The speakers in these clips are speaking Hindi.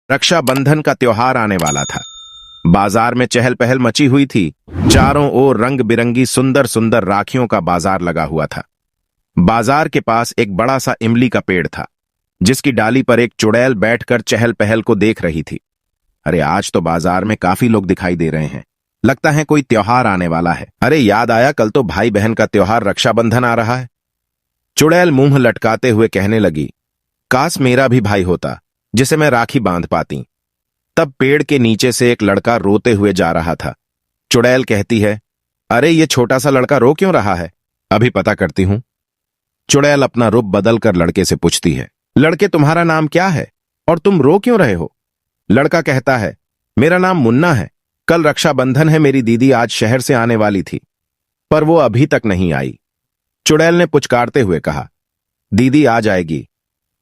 रक्षाबंधन का त्योहार आने वाला था। बाजार में चहल पहल मची हुई थी। चारों ओर रंग बिरंगी सुंदर सुंदर राखियों का बाजार लगा हुआ था। बाजार के पास एक बड़ा सा इमली का पेड़ था, जिसकी डाली पर एक चुड़ैल बैठकर चहल पहल को देख रही थी। अरे, आज तो बाजार में काफी लोग दिखाई दे रहे हैं। लगता है कोई त्योहार आने वाला है। अरे, याद आया, कल तो भाई बहन का त्योहार रक्षाबंधन आ रहा है। चुड़ैल मुंह लटकाते हुए कहने लगी, काश मेरा भी भाई होता जिसे मैं राखी बांध पाती। तब पेड़ के नीचे से एक लड़का रोते हुए जा रहा था। चुड़ैल कहती है, अरे ये छोटा सा लड़का रो क्यों रहा है? अभी पता करती हूं। चुड़ैल अपना रूप बदलकर लड़के से पूछती है, लड़के तुम्हारा नाम क्या है और तुम रो क्यों रहे हो? लड़का कहता है, मेरा नाम मुन्ना है। कल रक्षाबंधन है, मेरी दीदी आज शहर से आने वाली थी, पर वो अभी तक नहीं आई। चुड़ैल ने पुचकारते हुए कहा, दीदी आ जाएगी,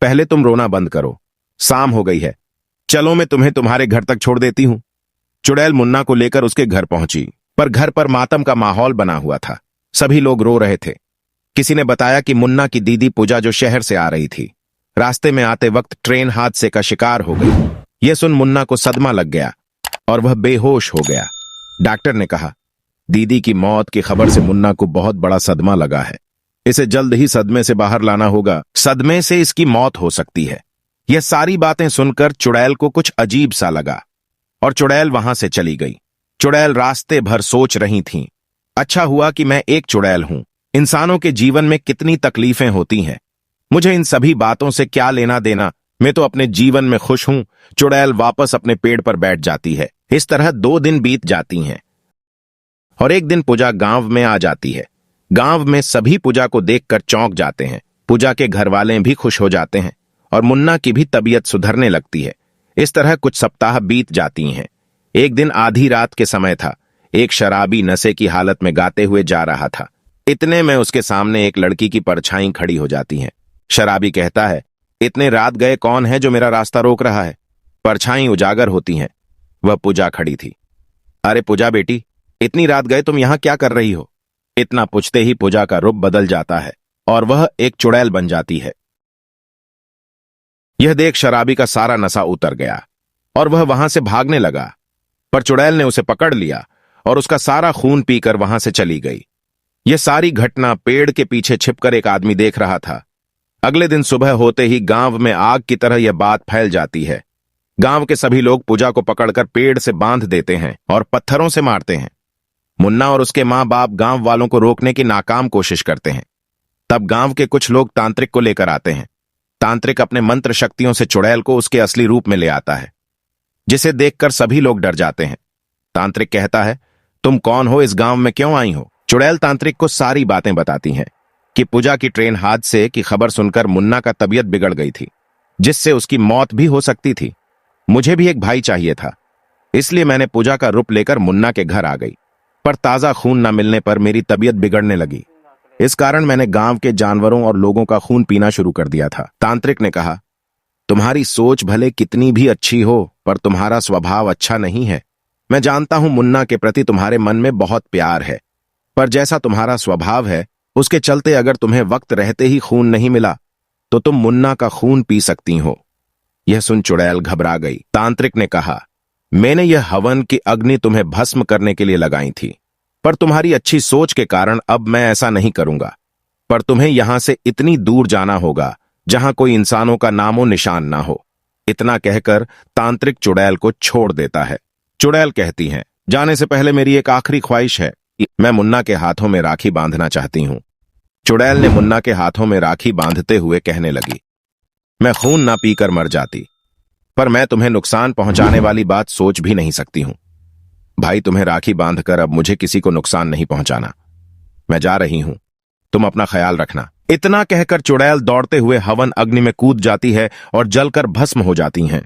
पहले तुम रोना बंद करो, शाम हो गई है, चलो मैं तुम्हें तुम्हारे घर तक छोड़ देती हूं। चुड़ैल मुन्ना को लेकर उसके घर पहुंची, पर घर पर मातम का माहौल बना हुआ था। सभी लोग रो रहे थे। किसी ने बताया कि मुन्ना की दीदी पूजा जो शहर से आ रही थी, रास्ते में आते वक्त ट्रेन हादसे का शिकार हो गई। यह सुन मुन्ना को सदमा लग गया और वह बेहोश हो गया। डॉक्टर ने कहा, दीदी की मौत की खबर से मुन्ना को बहुत बड़ा सदमा लगा है, इसे जल्द ही सदमे से बाहर लाना होगा, सदमे से इसकी मौत हो सकती है। यह सारी बातें सुनकर चुड़ैल को कुछ अजीब सा लगा और चुड़ैल वहां से चली गई। चुड़ैल रास्ते भर सोच रही थीं, अच्छा हुआ कि मैं एक चुड़ैल हूं। इंसानों के जीवन में कितनी तकलीफें होती हैं, मुझे इन सभी बातों से क्या लेना देना, मैं तो अपने जीवन में खुश हूं। चुड़ैल वापस अपने पेड़ पर बैठ जाती है। इस तरह 2 दिन बीत जाती हैं और एक दिन पूजा गांव में आ जाती है। गांव में सभी पूजा को देखकर चौंक जाते हैं। पूजा के घर वाले भी खुश हो जाते हैं और मुन्ना की भी तबीयत सुधरने लगती है। इस तरह कुछ सप्ताह बीत जाती हैं। एक दिन आधी रात के समय था। एक शराबी नशे की हालत में गाते हुए जा रहा था। इतने में उसके सामने एक लड़की की परछाई खड़ी हो जाती है। शराबी कहता है, इतने रात गए कौन है जो मेरा रास्ता रोक रहा है? परछाई उजागर होती हैं। वह पूजा खड़ी थी। अरे पूजा बेटी, इतनी रात गए तुम यहां क्या कर रही हो? इतना पूछते ही पूजा का रूप बदल जाता है और वह एक चुड़ैल बन जाती है। यह देख शराबी का सारा नशा उतर गया और वह वहां से भागने लगा, पर चुड़ैल ने उसे पकड़ लिया और उसका सारा खून पीकर वहां से चली गई। यह सारी घटना पेड़ के पीछे छिपकर एक आदमी देख रहा था। अगले दिन सुबह होते ही गांव में आग की तरह यह बात फैल जाती है। गांव के सभी लोग पूजा को पकड़कर पेड़ से बांध देते हैं और पत्थरों से मारते हैं। मुन्ना और उसके मां बाप गांव वालों को रोकने की नाकाम कोशिश करते हैं। तब गांव के कुछ लोग तांत्रिक को लेकर आते हैं। तांत्रिक अपने मंत्र शक्तियों से चुड़ैल को उसके असली रूप में ले आता है, जिसे देखकर सभी लोग डर जाते हैं। तांत्रिक कहता है, तुम कौन हो, इस गांव में क्यों आई हो? चुड़ैल तांत्रिक को सारी बातें बताती हैं कि पूजा की ट्रेन हादसे की खबर सुनकर मुन्ना का तबीयत बिगड़ गई थी, जिससे उसकी मौत भी हो सकती थी। मुझे भी एक भाई चाहिए था, इसलिए मैंने पूजा का रूप लेकर मुन्ना के घर आ गई, पर ताजा खून न मिलने पर मेरी तबीयत बिगड़ने लगी। इस कारण मैंने गांव के जानवरों और लोगों का खून पीना शुरू कर दिया था। तांत्रिक ने कहा, तुम्हारी सोच भले कितनी भी अच्छी हो, पर तुम्हारा स्वभाव अच्छा नहीं है। मैं जानता हूं मुन्ना के प्रति तुम्हारे मन में बहुत प्यार है, पर जैसा तुम्हारा स्वभाव है, उसके चलते अगर तुम्हें वक्त रहते ही खून नहीं मिला तो तुम मुन्ना का खून पी सकती हो। यह सुन चुड़ैल घबरा गई। तांत्रिक ने कहा, मैंने यह हवन की अग्नि तुम्हें भस्म करने के लिए लगाई थी, पर तुम्हारी अच्छी सोच के कारण अब मैं ऐसा नहीं करूंगा। पर तुम्हें यहां से इतनी दूर जाना होगा जहां कोई इंसानों का नामो निशान ना हो। इतना कहकर तांत्रिक चुड़ैल को छोड़ देता है। चुड़ैल कहती हैं, जाने से पहले मेरी एक आखिरी ख्वाहिश है, मैं मुन्ना के हाथों में राखी बांधना चाहती हूं। चुड़ैल ने मुन्ना के हाथों में राखी बांधते हुए कहने लगी, मैं खून ना पीकर मर जाती, पर मैं तुम्हें नुकसान पहुंचाने वाली बात सोच भी नहीं सकती हूं। भाई, तुम्हें राखी बांधकर अब मुझे किसी को नुकसान नहीं पहुंचाना। मैं जा रही हूं, तुम अपना ख्याल रखना। इतना कहकर चुड़ैल दौड़ते हुए हवन अग्नि में कूद जाती है और जलकर भस्म हो जाती हैं।